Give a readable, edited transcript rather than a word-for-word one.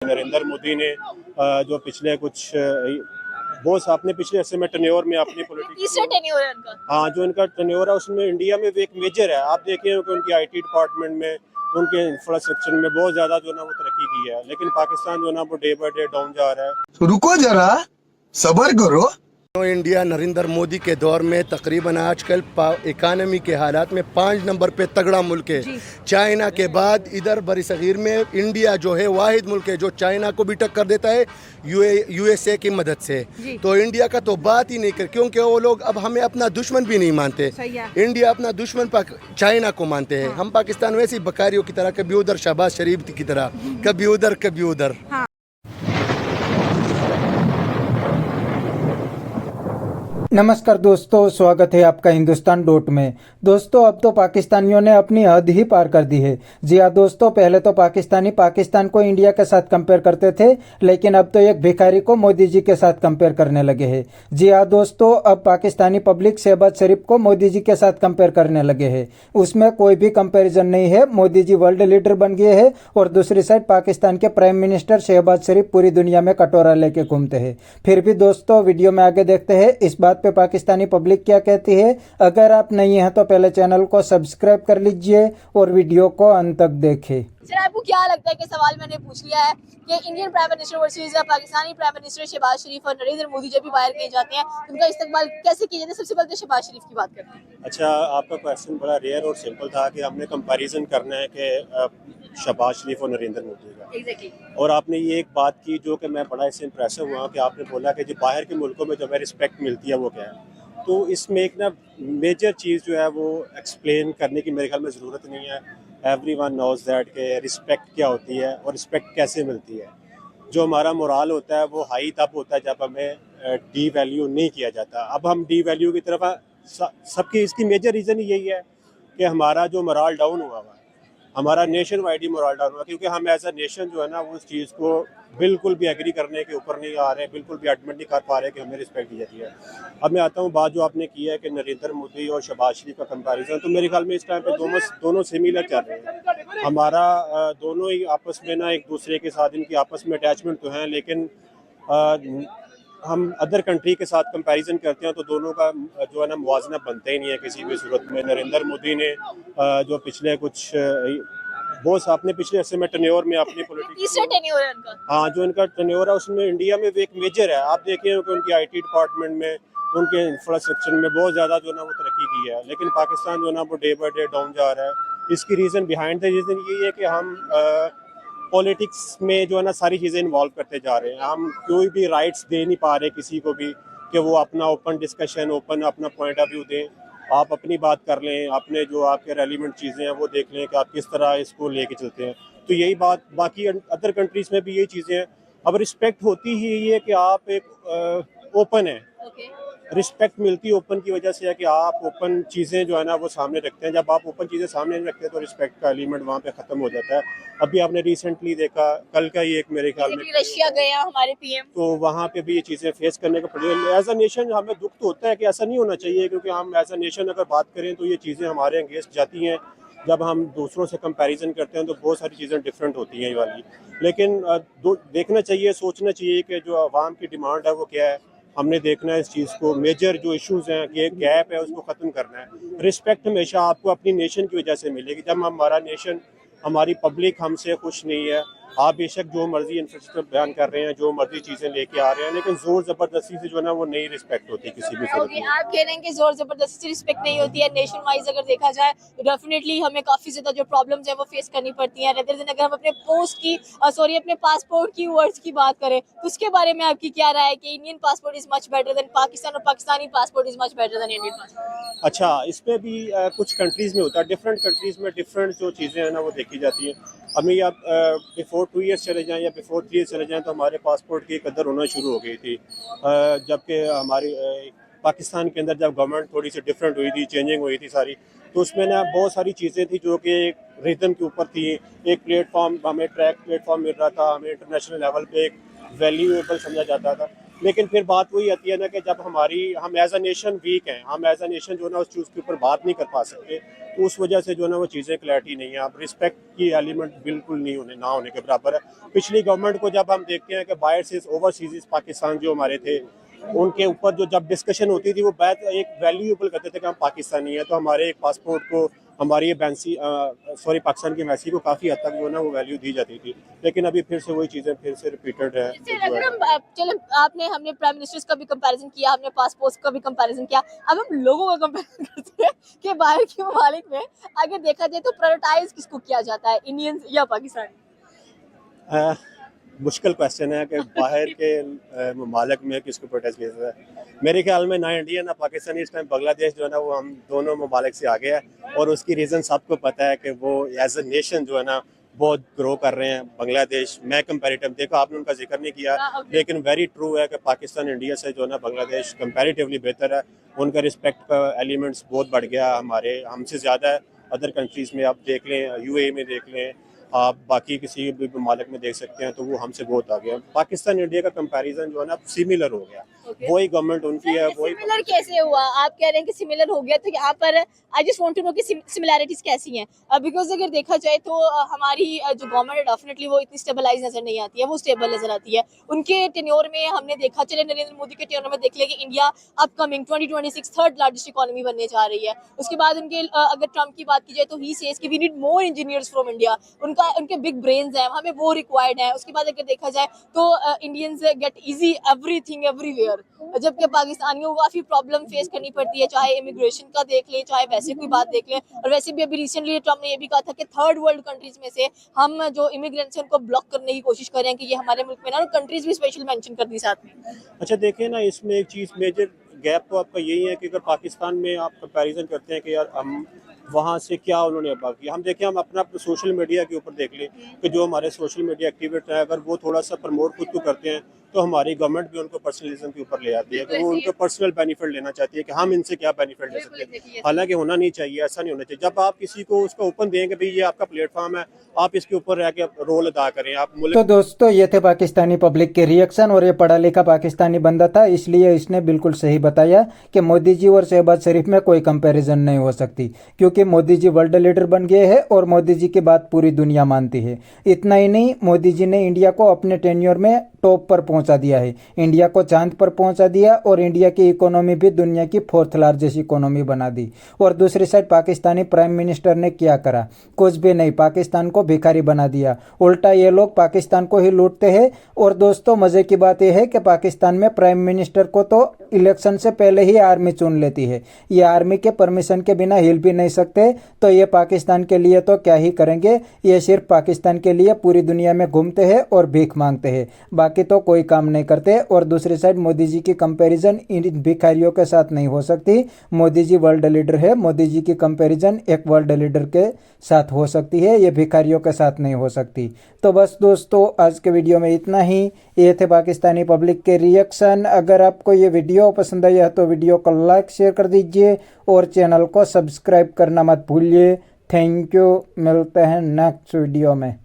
नरेंद्र मोदी ने जो पिछले कुछ बहुत आपने पिछले अरसे में टेन्योर में अपनी तीसरा टेन्योर है उनका। हाँ, जो इनका टेन्योर है उसमें इंडिया में भी एक मेजर है। आप देखिए कि उनकी आईटी डिपार्टमेंट में, उनके इंफ्रास्ट्रक्चर में बहुत ज्यादा जो ना वो तरक्की की है, लेकिन पाकिस्तान जो ना वो डे बाय डे डाउन जा रहा है। रुको जरा, सबर करो। इंडिया नरेंद्र मोदी के दौर में तकरीबन आजकल इकानमी के हालात में 5 नंबर पे तगड़ा मुल्क है। चाइना के बाद इधर बरसगीर में इंडिया जो है वाहिद मुल्क है जो चाइना को भी टक्कर देता है यूएसए की मदद से। तो इंडिया का तो बात ही नहीं कर, क्योंकि वो लोग अब हमें अपना दुश्मन भी नहीं मानते। इंडिया अपना दुश्मन चाइना को मानते हैं। हम पाकिस्तान वैसी बकारियों की तरह, कभी उधर शहबाज शरीफ की तरह, कभी उधर कभी उधर। नमस्कार दोस्तों, स्वागत है आपका हिंदुस्तान डॉट में। दोस्तों, अब तो पाकिस्तानियों ने अपनी हद ही पार कर दी है। जी हाँ दोस्तों, पहले तो पाकिस्तानी पाकिस्तान को इंडिया के साथ कंपेयर करते थे, लेकिन अब तो एक भिखारी को मोदी जी के साथ कंपेयर करने लगे हैं। जी हाँ दोस्तों, अब पाकिस्तानी पब्लिक शहबाज शरीफ को मोदी जी के साथ कंपेयर करने लगे हैं। उसमें कोई भी कंपेरिजन नहीं है। मोदी जी वर्ल्ड लीडर बन गए हैं और दूसरी साइड पाकिस्तान के प्राइम मिनिस्टर शहबाज शरीफ पूरी दुनिया में कटोरा लेके घूमते हैं। फिर भी दोस्तों, वीडियो में आगे देखते हैं इस बात पे पाकिस्तानी पब्लिक क्या कहती है। अगर आप नहीं हैं तो पहले चैनल को सब्सक्राइब कर लीजिए और वीडियो को अंत तक देखें। सर, आपको क्या लगता है कि सवाल मैंने पूछ लिया है कि Indian prime minister versus Pakistani prime minister Shahbaz Sharif और नरेंद्र मोदी जब भी बाहर किए जाते हैं उनका इस्तेमाल कैसे किया जाता है? सबसे पहले तो शहबाज शरीफ की बात करते हैं। अच्छा, आपका क्वेश्चन बड़ा रेयर और सिंपल था कि हमने कंपैरिजन करना है कि शहबाज शरीफ और नरेंद्र मोदी का। एग्जैक्टली। और आपने ये एक बात की जो कि मैं बड़ा इससे इंप्रेसिव हुआ कि आपने बोला कि जो बाहर के मुल्कों में जो हमें रिस्पेक्ट मिलती है वो क्या है। तो इसमें एक ना मेजर चीज़ जो है वो एक्सप्लेन करने की मेरे ख्याल में ज़रूरत नहीं है। एवरीवन नोज़ दैट के रिस्पेक्ट क्या होती है और रिस्पेक्ट कैसे मिलती है। जो हमारा मोराल होता है वो हाई तब होता है जब हमें डी वैल्यू नहीं किया जाता। अब हम डी वैल्यू की तरफ सबकी इसकी मेजर रीज़न यही है कि हमारा जो मोराल डाउन हुआ है, हमारा नेशन वाइड ही मोराल डाउन हुआ, क्योंकि हम एज अ नेशन जो है ना वो उस चीज़ को बिल्कुल भी एग्री करने के ऊपर नहीं आ रहे, बिल्कुल भी एडमिट नहीं कर पा रहे कि हमें रिस्पेक्ट दी जाती है। अब मैं आता हूँ बात जो आपने की है कि नरेंद्र मोदी और शहबाज शरीफ का कंपैरिजन, तो मेरे ख्याल में इस टाइम पे दोनों सिमिलर चल रहे हैं। हमारा दोनों ही आपस में ना एक दूसरे के साथ इनकी आपस में अटैचमेंट तो हैं, लेकिन हम अदर कंट्री के साथ कंपैरिजन करते हैं तो दोनों का जो है ना मुवाजना बनता ही नहीं है किसी भी सूरत में। नरेंद्र मोदी ने जो पिछले कुछ बहुत आपने पिछले अरसे में टेन्योर में अपनी तीसरा टेन्योर है उनका। हाँ, जो इनका टेन्योर है उसमें इंडिया में भी एक मेजर है। आप देखिए कि उनकी आईटी डिपार्टमेंट में, उनके इंफ्रास्ट्रक्चर में बहुत ज़्यादा जो ना वो तरक्की की है, लेकिन पाकिस्तान जो ना वो डे बाय डे डाउन जा रहा है। इसकी रीज़न बिहाइंड द रीज़न यही है कि हम पॉलिटिक्स में जो है ना सारी चीज़ें इन्वॉल्व करते जा रहे हैं। हम कोई भी राइट्स दे नहीं पा रहे किसी को भी कि वो अपना ओपन डिस्कशन, ओपन अपना पॉइंट ऑफ व्यू दें। आप अपनी बात कर लें, अपने जो आपके रेलिवेंट चीज़ें हैं वो देख लें कि आप किस तरह इसको लेके चलते हैं। तो यही बात बाकी अदर कंट्रीज़ में भी यही चीज़ें हैं। अब रिस्पेक्ट होती ही यही है कि आप एक ओपन है। रिस्पेक्ट मिलती ओपन की वजह से है कि आप ओपन चीज़ें जो है ना वो सामने रखते हैं। जब आप ओपन चीज़ें सामने नहीं रखते तो रिस्पेक्ट का एलिमेंट वहाँ पे ख़त्म हो जाता है। अभी आपने रिसेंटली देखा, कल का ही एक मेरे ख्याल में रशिया गया हमारे पीएम, तो वहाँ पे भी ये चीज़ें फेस करने को पड़ी। एज अ नेशन हमें दुख तो होता है कि ऐसा नहीं होना चाहिए, क्योंकि हम एज अ नेशन अगर बात करें तो ये चीज़ें हमारे अगेंस्ट जाती हैं। जब हम दूसरों से कंपैरिजन करते हैं तो बहुत सारी चीज़ें डिफरेंट होती हैं ये वाली। लेकिन देखना चाहिए, सोचना चाहिए कि जो आवाम की डिमांड है वो क्या है। हमने देखना है इस चीज़ को, मेजर जो इश्यूज़ हैं कि गैप है उसको ख़त्म करना है। रिस्पेक्ट हमेशा आपको अपनी नेशन की वजह से मिलेगी। जब हमारा नेशन, हमारी पब्लिक हमसे खुश नहीं है, आप बेशक जो मर्जी इंफ्रास्ट्रक्चर बयान कर रहे हैं, जो मर्जी चीज़ें लेके आ रहे हैं, लेकिन जोर ज़बरदस्ती से जो है ना वो नहीं रिस्पेक्ट होती किसी भी सूरत में। आप कह रहे हैं कि जोर जबरदस्ती से रिस्पेक्ट नहीं होती है। नेशन वाइज अगर देखा जाए तो डेफिनेटली हमें काफी ज्यादा जो प्रॉब्लम्स है वो फेस करनी पड़ती हैं। रेदर देन अगर हम अपने अपने पासपोर्ट की वर्ड्स की बात करें तो उसके बारे में आपकी क्या राय है कि Indian passport is much better than Pakistan और Pakistani passport is much better than Indian passport? अच्छा, इसमें भी कुछ कंट्रीज़ में होता है, डिफरेंट कंट्रीज़ में डिफरेंट जो चीज़ें हैं ना वो देखी जाती हैं। हमें आप बिफोर 2 ईयर्स चले जाएं या बिफोर 3 ईयर्स चले जाएं तो हमारे पासपोर्ट की कदर होना शुरू हो गई थी। जबकि हमारी पाकिस्तान के अंदर जब गवर्नमेंट थोड़ी सी डिफरेंट हुई थी, चेंजिंग हुई थी सारी, तो उसमें ना बहुत सारी चीज़ें थी जो कि एक रिदम के ऊपर थी। एक प्लेटफॉर्म, हमें ट्रैक प्लेटफॉर्म मिल रहा था, हमें इंटरनेशनल लेवल पे एक वैल्यूएबल समझा जाता था। लेकिन फिर बात वही आती है ना कि जब हम एज अ नेशन वीक हैं, हम एज अ नेशन जो है ना उस चीज़ के ऊपर बात नहीं कर पा सकते, तो उस वजह से जो है ना वो चीज़ें क्लैरिटी नहीं है। अब रिस्पेक्ट की एलिमेंट बिल्कुल नहीं होने ना होने के बराबर है। पिछली गवर्नमेंट को जब हम देखते हैं कि बाहर से ओवरसीज पाकिस्तान जो हमारे थे उनके ऊपर जो जब डिस्कशन होती थी वो बात एक वैल्यूएबल करते थे कि हम पाकिस्तानी हैं, तो हमारे एक पासपोर्ट को हमारी पाकिस्तान की एम्बेसी को काफ़ी हद तक जो है ना वो वैल्यू दी जाती थी। लेकिन अभी फिर से वही चीज़ें फिर से रिपीटेड है। फिर अगर हम चलो हमने प्राइम मिनिस्टर्स का भी कंपैरिजन किया, हमने पासपोर्ट का भी कंपैरिजन किया, अब हम लोगों का कंपैरिजन करते हैं कि बाहर के ममालिक में अगर देखा जाए तो प्रायोरिटाइज किसको किया जाता है, इंडियंस या पाकिस्तानी? अ, मुश्किल क्वेश्चन है कि बाहर के ममालिक में किसको प्रोटेस्ट किया जाता है। मेरे ख्याल में ना इंडिया ना पाकिस्तानी इस टाइम बांग्लादेश जो है ना वो हम दोनों ममालिक से आगे है, और उसकी रीज़न सबको पता है कि वो एज अ नेशन जो है ना बहुत ग्रो कर रहे हैं। बांग्लादेश मैं कंपैरेटिव देखो आपने उनका जिक्र नहीं किया, लेकिन वेरी ट्रू है कि पाकिस्तान इंडिया से जो है ना बांग्लादेश कंपैरेटिवली बेहतर है। उनका रिस्पेक्ट का एलिमेंट्स बहुत बढ़ गया, हमारे हमसे ज़्यादा है। अदर कंट्रीज़ में आप देख लें, यूएई में देख लें, आप बाकी किसी भी ममालिक में देख सकते हैं, तो वो हमसे बहुत आगे है। पाकिस्तान इंडिया का कंपैरिजन जो है ना सिमिलर हो गया, वही गवर्नमेंट उनकी है, वही सिमिलर कैसे हुआ? आप कह रहे हैं कि सिमिलर हो गया, तो यहाँ पर I just want to know कि सिमिलैरिटीज कैसी हैं? बिकॉज अगर देखा जाए तो हमारी जो गवर्नमेंट है डेफिनेटली वो इतनी स्टेबलाइज नजर नहीं आती है, वो स्टेबल नजर आती है। उनके टेन्योर में हमने देखा, चले नरेंद्र मोदी के टेन्योर में देख लिया कि India upcoming 2026 third largest economy बनने जा रही है। उसके बाद उनके अगर ट्रम्प की बात की जाए तो ही सेज कि we need more engineers from India, उनके बिग ब्रेन्स हैं, हमें वो रिक्वायर्ड है। उसके बाद अगर देखा जाए तो Indians gate easy everything everywhere, जबकि पाकिस्तानियों को काफी प्रॉब्लम फेस करनी पड़ती है, चाहे इमिग्रेशन का देख ले, चाहे वैसे कोई बात देख ले। और वैसे भी अभी रिसेंटली ट्रम्प ने ये भी कहा था कि थर्ड वर्ल्ड कंट्रीज में से हम जो इमिग्रेंट्स हैं उनको ब्लॉक करने की कोशिश कर रहे हैं कि ये हमारे मुल्क में ना, कंट्रीज भी स्पेशल मेंशन कर दी साथ में। अच्छा देखें ना, इसमें एक चीज़ मेजर गैप तो आपका यही है कि अगर पाकिस्तान में आप कंपैरिजन करते हैं कि यार हम वहाँ से क्या उन्होंने अबा किया, हम देखें हम अपना सोशल मीडिया के ऊपर देख लें कि जो हमारे सोशल मीडिया एक्टिविस्ट हैं अगर वो थोड़ा सा प्रमोट खुद को करते हैं तो हमारी गवर्नमेंट भी उनको पर्सनलिज्म के ऊपर ले आती है कि वो उनको पर्सनल बेनिफिट लेना चाहती है कि हम इनसे क्या बेनिफिट ले सकते हैं। हालांकि होना नहीं चाहिए, ऐसा नहीं होना चाहिए। जब आप किसी को उसका ओपन देंगे भाई ये आपका प्लेटफॉर्म है, आप इसके ऊपर रह के रोल अदा करें। आप तो दोस्तों ये थे पाकिस्तानी पब्लिक के रिएक्शन, और ये पढ़ा लिखा पाकिस्तानी बंदा था, इसलिए इसने बिल्कुल सही बताया कि मोदी जी और शहबाज शरीफ में कोई कंपैरिजन नहीं हो सकती, क्योंकि मोदी जी वर्ल्ड लीडर बन गए हैं और मोदी जी की बात पूरी दुनिया मानती है। इतना ही नहीं, मोदी जी ने इंडिया को अपने टेन्योर में टॉप पर पहुंचा दिया है, इंडिया को चांद पर पहुंचा दिया, और इंडिया की इकोनॉमी भी दुनिया की फोर्थ लार्जेस्ट इकोनॉमी बना दी। और दूसरी साइड पाकिस्तानी प्राइम मिनिस्टर ने क्या करा? कुछ भी नहीं, पाकिस्तान को भिखारी बना दिया। उल्टा ये लोग पाकिस्तान को ही लूटते हैं। और दोस्तों मजे की बात यह है कि पाकिस्तान में प्राइम मिनिस्टर को तो इलेक्शन से पहले ही आर्मी चुन लेती है, ये आर्मी के परमिशन के बिना हिल भी नहीं सकते। तो ये पाकिस्तान के लिए तो क्या ही करेंगे, ये सिर्फ पाकिस्तान के लिए पूरी दुनिया में घूमते हैं और भीख मांगते हैं, बाकी तो कोई काम नहीं करते। और दूसरी साइड मोदी जी की कंपैरिजन इन भिखारियों के साथ नहीं हो सकती। मोदी जी वर्ल्ड लीडर है, मोदी जी की कंपैरिजन एक वर्ल्ड लीडर के साथ हो सकती है, ये भिखारियों के साथ नहीं हो सकती। तो बस दोस्तों आज के वीडियो में इतना ही। ये थे पाकिस्तानी पब्लिक के रिएक्शन। अगर आपको ये वीडियो पसंद आया तो वीडियो को लाइक शेयर कर दीजिए और चैनल को सब्सक्राइब करना मत भूलिए। थैंक यू, मिलते हैं नेक्स्ट वीडियो में।